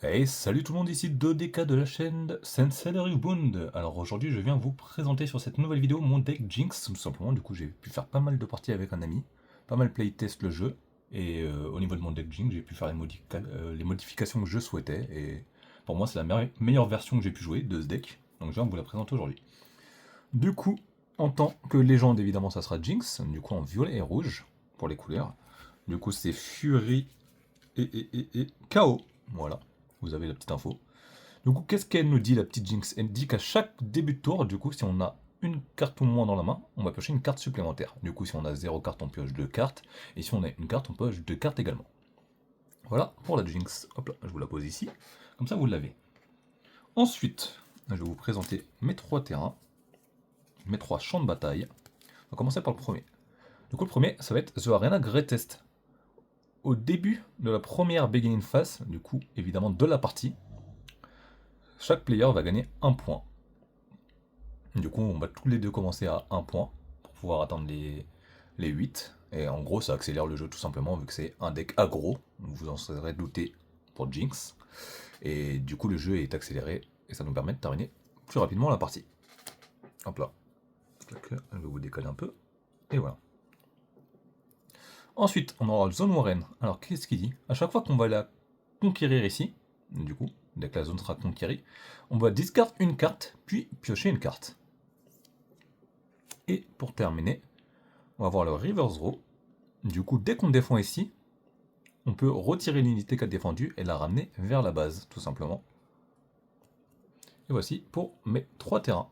Hey, salut tout le monde, ici 2DK de la chaîne Sensei Bund. Alors aujourd'hui, je viens vous présenter sur cette nouvelle vidéo mon deck Jinx, tout simplement. Du coup, j'ai pu faire pas mal de parties avec un ami, pas mal playtest le jeu. Et au niveau de mon deck Jinx, j'ai pu faire les modifications que je souhaitais. Et pour moi, c'est la meilleure version que j'ai pu jouer de ce deck. Donc je viens vous la présenter aujourd'hui. Du coup, en tant que légende, évidemment, ça sera Jinx. Du coup, en violet et rouge pour les couleurs. Du coup, c'est Fury et KO. Voilà, vous avez la petite info. Du coup, qu'est-ce qu'elle nous dit, la petite Jinx? Elle dit qu'à chaque début de tour, du coup, si on a une carte ou moins dans la main, on va piocher une carte supplémentaire. Du coup, si on a 0 carte, on pioche 2 cartes. Et si on a une carte, on pioche 2 cartes également. Voilà pour la Jinx. Hop là, je vous la pose ici. Comme ça, vous l'avez. Ensuite, je vais vous présenter mes 3 terrains, mes 3 champs de bataille. On va commencer par le premier. Du coup, le premier, ça va être The Arena Greatest. Au début de la première beginning phase, du coup, évidemment, de la partie, chaque player va gagner un point. Du coup, on va tous les deux commencer à un point pour pouvoir atteindre les 8. Et en gros, ça accélère le jeu tout simplement, vu que c'est un deck aggro. Vous en serez douté pour Jinx. Et du coup, le jeu est accéléré et ça nous permet de terminer plus rapidement la partie. Hop là. Je vais vous décaler un peu. Et voilà. Ensuite, on aura le Zone Warren. Alors, qu'est-ce qu'il dit? À chaque fois qu'on va la conquérir ici, du coup, dès que la zone sera conquérie, on va discard une carte, puis piocher une carte. Et pour terminer, on va voir le Reverse Draw. Du coup, dès qu'on défend ici, on peut retirer l'unité qu'a défendue et la ramener vers la base, tout simplement. Et voici pour mes 3 terrains.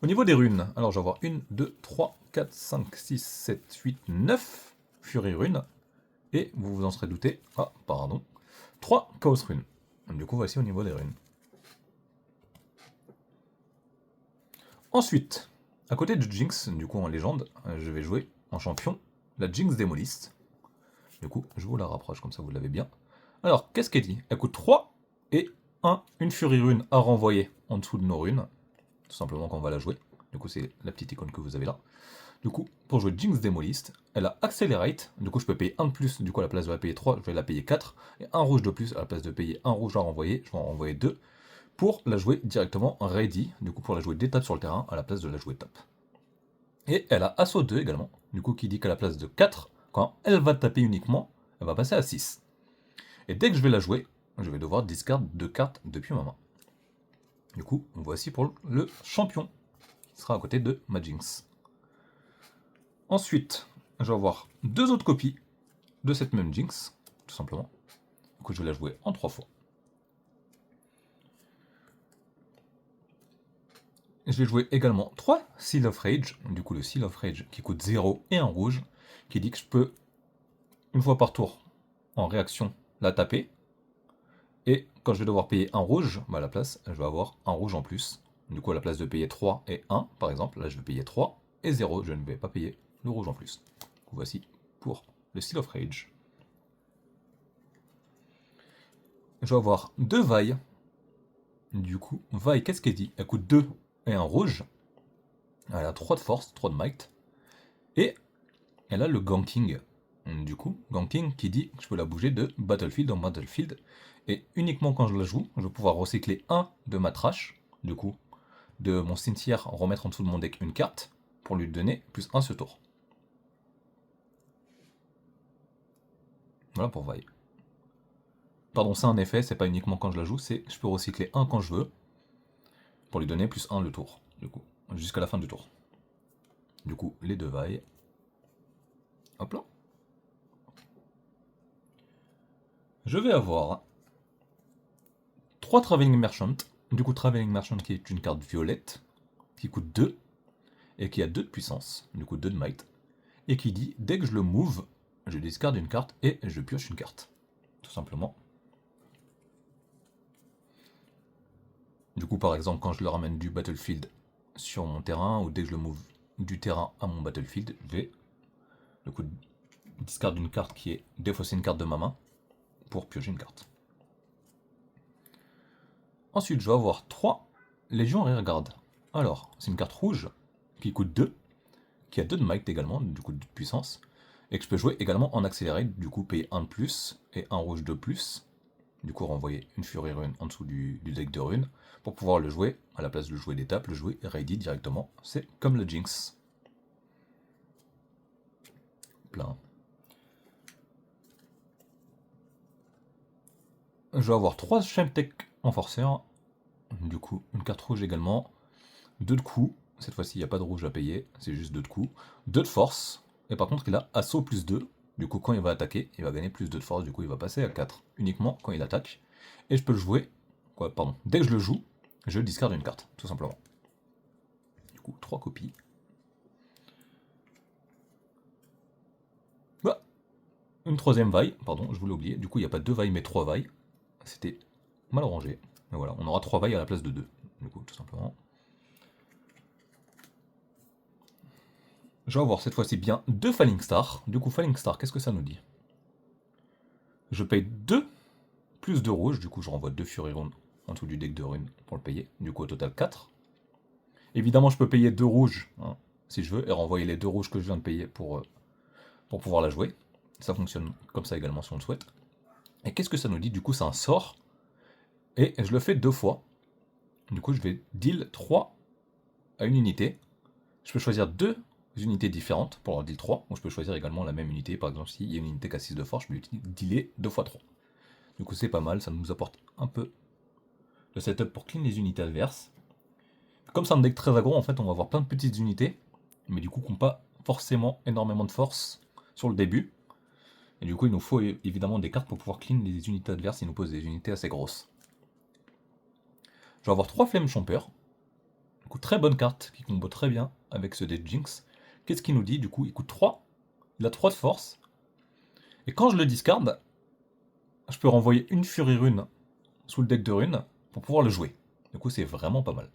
Au niveau des runes, alors je vais avoir 1, 2, 3, 4, 5, 6, 7, 8, 9 Fury runes. Et vous vous en serez douté, 3 Chaos runes. Du coup, voici au niveau des runes. Ensuite, à côté de Jinx, du coup en légende, je vais jouer en champion la Jinx Démoliste. Du coup, je vous la rapproche comme ça vous l'avez bien. Alors, qu'est-ce qu'elle dit? Elle coûte 3 et une Fury Rune à renvoyer en dessous de nos runes. Tout simplement quand on va la jouer. Du coup, c'est la petite icône que vous avez là. Du coup, pour jouer Jinx Démoliste, elle a Accelerate. Du coup, je peux payer 1 de plus. Du coup, à la place de la payer 3, je vais la payer 4. Et un rouge de plus, à la place de payer un rouge à renvoyer, je vais en renvoyer 2. Pour la jouer directement Ready. Du coup, pour la jouer d'étape sur le terrain, à la place de la jouer top. Et elle a Assaut 2 également. Du coup, qui dit qu'à la place de 4, quand elle va taper uniquement, elle va passer à 6. Et dès que je vais la jouer, je vais devoir discard 2 cartes depuis ma main. Du coup, voici pour le champion, qui sera à côté de ma Jinx. Ensuite, je vais avoir 2 autres copies de cette même Jinx, tout simplement. Du coup, je vais la jouer en 3 fois. Je vais jouer également 3 Seal of Rage, du coup le Seal of Rage qui coûte 0 et un rouge, qui dit que je peux, une fois par tour, en réaction, la taper. Et quand je vais devoir payer un rouge, à la place, je vais avoir un rouge en plus. Du coup, à la place de payer 3 et 1, par exemple, là je vais payer 3 et 0, je ne vais pas payer le rouge en plus. Voici pour le Seal of Rage. Je vais avoir 2 vailles. Du coup, vaille, qu'est-ce qu'elle dit? Elle coûte 2 et un rouge. Elle a 3 de force, 3 de might. Et elle a le ganking. Du coup, ganking qui dit que je peux la bouger de battlefield en battlefield. Et uniquement quand je la joue, je vais pouvoir recycler un de ma trash. Du coup, de mon cimetière, remettre en dessous de mon deck une carte pour lui donner plus 1 ce tour. Voilà pour vaille. Pardon, c'est un effet, c'est pas uniquement quand je la joue, c'est je peux recycler un quand je veux pour lui donner plus 1 le tour, du coup, jusqu'à la fin du tour. Du coup, les 2 vailles. Hop là. Je vais avoir 3 Traveling Merchant. Du coup, Traveling Merchant qui est une carte violette, qui coûte 2 et qui a 2 de puissance, du coup 2 de might. Et qui dit, dès que je le move, je discard une carte et je pioche une carte. Tout simplement. Du coup, par exemple, quand je le ramène du battlefield sur mon terrain, ou dès que je le move du terrain à mon battlefield, je vais, du coup, discard une carte qui est défausser une carte de ma main pour piocher une carte. Ensuite, je vais avoir 3 Légions Rearguard. Alors, c'est une carte rouge qui coûte 2, qui a 2 de might également, du coup de puissance, et que je peux jouer également en accéléré, du coup payer 1 de plus et un rouge de plus Du coup, renvoyer une Fury Rune en dessous du deck de runes pour pouvoir le jouer, à la place de le jouer d'étape, le jouer ready directement. C'est comme le Jinx. Plein. Je vais avoir 3 Shemtech en forceur. Du coup, une carte rouge également. 2 de coups. Cette fois-ci, il n'y a pas de rouge à payer. C'est juste 2 de coups. 2 de force. Et par contre, il a assaut plus 2. Du coup, quand il va attaquer, il va gagner plus 2 de force. Du coup, il va passer à 4 uniquement quand il attaque. Et je peux le jouer. Pardon. Dès que je le joue, je discarde une carte, tout simplement. Du coup, 3 copies. Bah, une troisième vaille. Pardon, je voulais oublier. Du coup, il n'y a pas 2 vailles, mais 3 vailles. C'était mal rangé. Mais voilà, on aura 3 vailles à la place de 2. Du coup, tout simplement. Je vais avoir cette fois-ci bien 2 Falling Star. Du coup, Falling Star, qu'est-ce que ça nous dit? Je paye 2 plus 2 rouges. Du coup, je renvoie 2 Fury Rune en dessous du deck de runes pour le payer. Du coup, au total 4. Évidemment, je peux payer 2 rouges hein, si je veux et renvoyer les 2 rouges que je viens de payer pour pouvoir la jouer. Ça fonctionne comme ça également si on le souhaite. Et qu'est-ce que ça nous dit? Du coup, c'est un sort. Et je le fais 2 fois. Du coup, je vais deal 3 à une unité. Je peux choisir 2 unités différentes pour leur deal 3. Ou je peux choisir également la même unité. Par exemple, s'il y a une unité qui a 6 de force, je peux dealer 2 fois 3. Du coup, c'est pas mal. Ça nous apporte un peu de setup pour clean les unités adverses. Comme c'est un deck très aggro, en fait, on va avoir plein de petites unités. Mais du coup, qui n'ont pas forcément énormément de force sur le début. Et du coup, il nous faut évidemment des cartes pour pouvoir clean les unités adverses. Il nous pose des unités assez grosses. Je vais avoir 3 Flame Chomper. Du coup, très bonne carte qui combo très bien avec ce deck Jinx. Qu'est-ce qu'il nous dit? Du coup, il coûte 3. Il a 3 de force. Et quand je le discarde, je peux renvoyer une Fury Rune sous le deck de runes pour pouvoir le jouer. Du coup, c'est vraiment pas mal.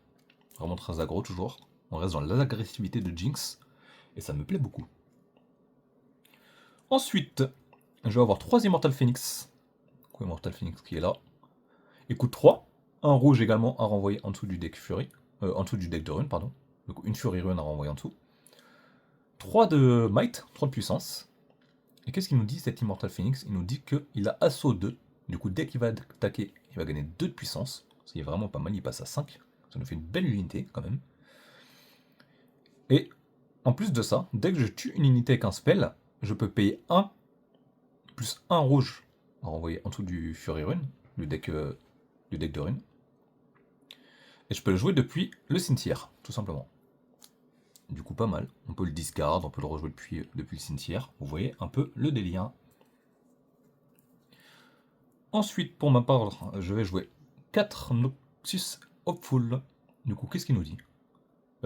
Vraiment très aggro toujours. On reste dans l'agressivité de Jinx. Et ça me plaît beaucoup. Ensuite, je vais avoir 3 Immortal Phoenix. Du coup, Immortal Phoenix qui est là. Il coûte 3. Un rouge également à renvoyer en dessous du deck Fury. En dessous du deck de runes, pardon. Donc une Fury Rune à renvoyer en dessous. 3 de might, 3 de puissance. Et qu'est-ce qu'il nous dit cet Immortal Phoenix? Il nous dit qu'il a assaut 2. Du coup, dès qu'il va attaquer, il va gagner 2 de puissance. Ce qui est vraiment pas mal, il passe à 5. Ça nous fait une belle unité quand même. Et en plus de ça, dès que je tue une unité avec un spell, je peux payer 1 plus 1 rouge à renvoyer en dessous du Fury Rune, du deck de rune. Et je peux le jouer depuis le cimetière, tout simplement. Du coup, pas mal. On peut le discard, on peut le rejouer depuis le cimetière. Vous voyez un peu le délire. Ensuite, pour ma part, je vais jouer 4 Noxus Hopeful. Du coup, qu'est-ce qu'il nous dit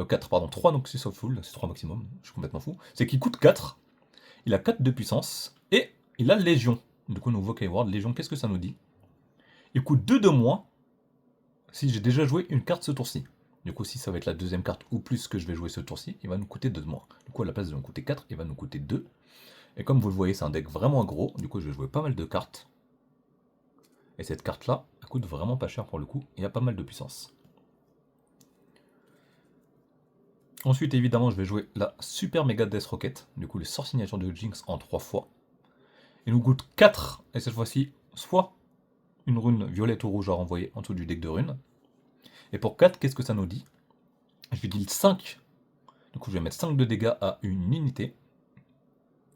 4, pardon, 3 Noxus Hopeful, c'est 3 maximum, je suis complètement fou. C'est qu'il coûte 4, il a 4 de puissance, et il a Légion. Du coup, nouveau keyword, Légion, qu'est-ce que ça nous dit? Il coûte 2 de moins si j'ai déjà joué une carte ce tour-ci. Du coup, si ça va être la deuxième carte ou plus que je vais jouer ce tour-ci, il va nous coûter 2 de moins. Du coup, à la place de nous coûter 4, il va nous coûter 2. Et comme vous le voyez, c'est un deck vraiment gros, du coup, je vais jouer pas mal de cartes. Et cette carte-là, elle coûte vraiment pas cher pour le coup, et il y a pas mal de puissance. Ensuite, évidemment, je vais jouer la Super Mega Death Rocket, du coup, les sorts signatures de Jinx en 3 fois. Il nous coûte 4, et cette fois-ci, soit une rune violette ou rouge à renvoyer en dessous du deck de runes. Et pour 4, qu'est-ce que ça nous dit? Je vais deal 5. Du coup, je vais mettre 5 de dégâts à une unité.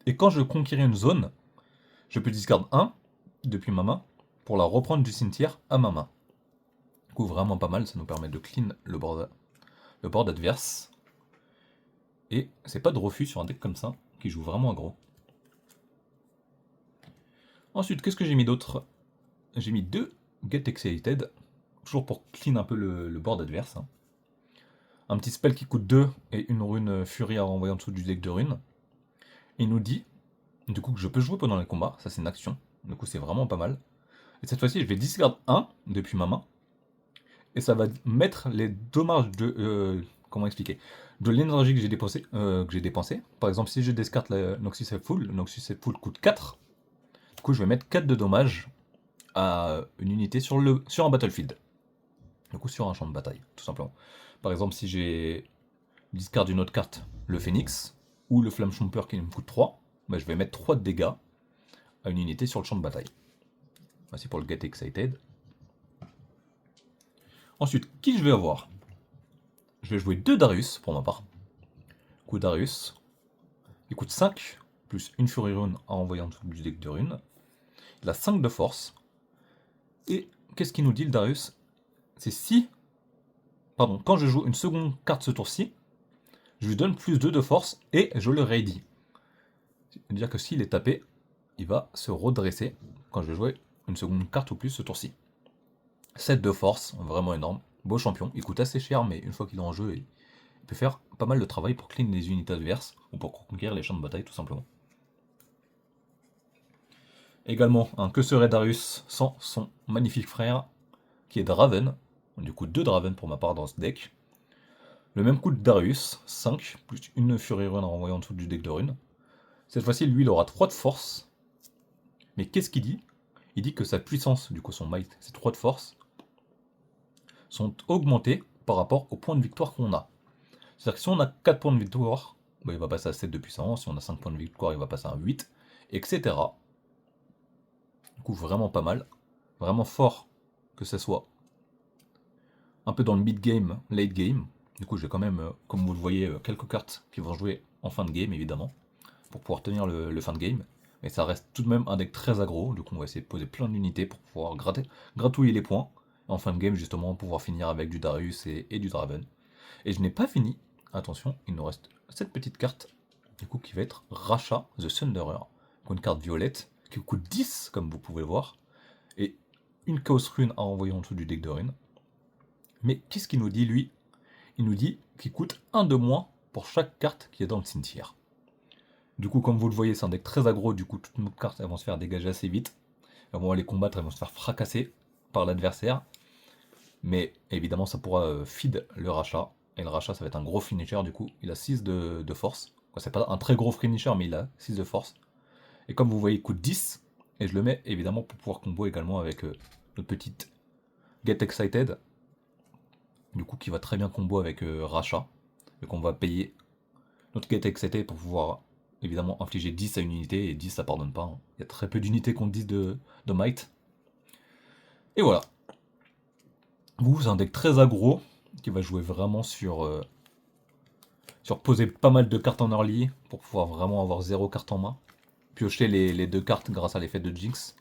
Et quand je conquéris une zone, je peux discard 1 depuis ma main pour la reprendre du cimetière à ma main. Du coup, vraiment pas mal, ça nous permet de clean le board adverse. Et c'est pas de refus sur un deck comme ça, qui joue vraiment aggro. Ensuite, qu'est-ce que j'ai mis d'autre? J'ai mis 2 Get Excited, toujours pour clean un peu le board adverse. Un petit spell qui coûte 2 et une rune Fury à renvoyer en dessous du deck de runes. Il nous dit, du coup, que je peux jouer pendant les combats, ça c'est une action, du coup c'est vraiment pas mal. Et cette fois-ci, je vais discard 1 depuis ma main, et ça va mettre les dommages de... comment expliquer? De l'énergie que j'ai dépensé. Par exemple, si je discarte la Noxus Full, le Noxus Full coûte 4. Du coup, je vais mettre 4 de dommages à une unité sur un battlefield. Du coup, sur un champ de bataille, tout simplement. Par exemple, si j'ai discard une autre carte, le Phoenix, ou le Flamme Chomper qui me coûte 3, bah, je vais mettre 3 de dégâts à une unité sur le champ de bataille. Voici pour le Get Excited. Ensuite, qui je vais avoir? Je vais jouer 2 Darius pour ma part. Du coup, Darius, il coûte 5, plus une Fury Rune à envoyer en dessous du deck de runes. Il a 5 de force. Et qu'est-ce qu'il nous dit le Darius? C'est si... Pardon, quand je joue une seconde carte ce tour-ci, je lui donne plus 2 de force et je le ready. C'est-à-dire que s'il est tapé, il va se redresser quand je vais jouer une seconde carte ou plus ce tour-ci. 7 de force, vraiment énorme. Beau champion, il coûte assez cher, mais une fois qu'il est en jeu, il peut faire pas mal de travail pour clean les unités adverses ou pour conquérir les champs de bataille tout simplement. Également, un que serait Darius sans son magnifique frère qui est Draven. Du coup, 2 Draven pour ma part dans ce deck. Le même coup de Darius, 5, plus une Fury Rune à renvoyer en dessous du deck de runes. Cette fois-ci, lui, il aura 3 de force. Mais qu'est-ce qu'il dit? Il dit que sa puissance, du coup son might, ses 3 de force, sont augmentés par rapport aux points de victoire qu'on a. C'est-à-dire que si on a 4 points de victoire, bah, il va passer à 7 de puissance, si on a 5 points de victoire, il va passer à 8, etc. Du coup, vraiment pas mal. Vraiment fort que ce soit un peu dans le mid-game, late-game. Du coup, j'ai quand même, comme vous le voyez, quelques cartes qui vont jouer en fin de game, évidemment, pour pouvoir tenir le fin de game. Mais ça reste tout de même un deck très aggro, du coup on va essayer de poser plein d'unités pour pouvoir gratouiller les points. En fin de game, justement, pouvoir finir avec du Darius et du Draven. Et je n'ai pas fini, attention, il nous reste cette petite carte, du coup qui va être Rachat the Thunderer, une carte violette, qui coûte 10, comme vous pouvez le voir, et une Chaos Rune à envoyer en dessous du deck de runes. Mais qu'est-ce qu'il nous dit, lui? Il nous dit qu'il coûte 1 de moins pour chaque carte qui est dans le cimetière. Du coup, comme vous le voyez, c'est un deck très aggro, du coup toutes nos cartes elles vont se faire dégager assez vite. Elles vont aller combattre, elles vont se faire fracasser par l'adversaire. Mais évidemment, ça pourra feed le Rachat. Et le Rachat, ça va être un gros finisher, du coup, il a 6 de force. C'est pas un très gros finisher, mais il a 6 de force. Et comme vous voyez, il coûte 10. Et je le mets évidemment pour pouvoir combo également avec notre petite Get Excited. Du coup, qui va très bien combo avec Rachat. Et qu'on va payer notre Get Excited pour pouvoir évidemment infliger 10 à une unité. Et 10, ça pardonne pas. Hein. Il y a très peu d'unités contre 10 de might. Et voilà. Vous, c'est un deck très aggro qui va jouer vraiment sur poser pas mal de cartes en early pour pouvoir vraiment avoir 0 carte en main. Piocher les 2 cartes grâce à l'effet de Jinx.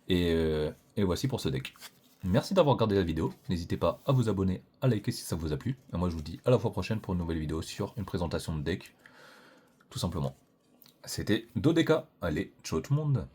Et voici pour ce deck. Merci d'avoir regardé la vidéo. N'hésitez pas à vous abonner, à liker si ça vous a plu. Et moi je vous dis à la fois prochaine pour une nouvelle vidéo sur une présentation de deck. Tout simplement. C'était Dodeka. Allez, ciao tout le monde.